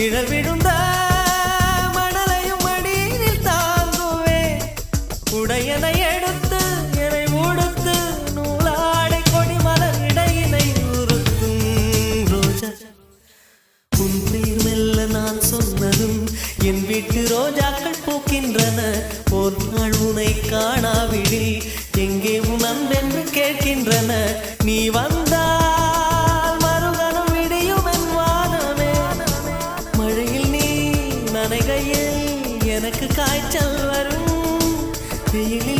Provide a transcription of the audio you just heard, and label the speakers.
Speaker 1: நிழல் விழுந்த மணலையும் மடியில் தாங்குவே உடையனை எடுத்து என்னை உடுத்து நூலாடை கொடி மலர் இடையினை உறுத்தும் ரோஜா உன் பேர் மெல்ல நான் சொன்னதும் என் வீட்டு ரோஜாக்கள் பூக்கின்றன ஒரு நாள் உனை காணாவிடில் எங்கே உன் அன்பென்று கேட்கின்றன நீ வந்தால் மறுகணம் விடியும் என் வானமே மழையில் நீ நனைகையில் எனக்கு காய்ச்சல் வரும் வெயிலில்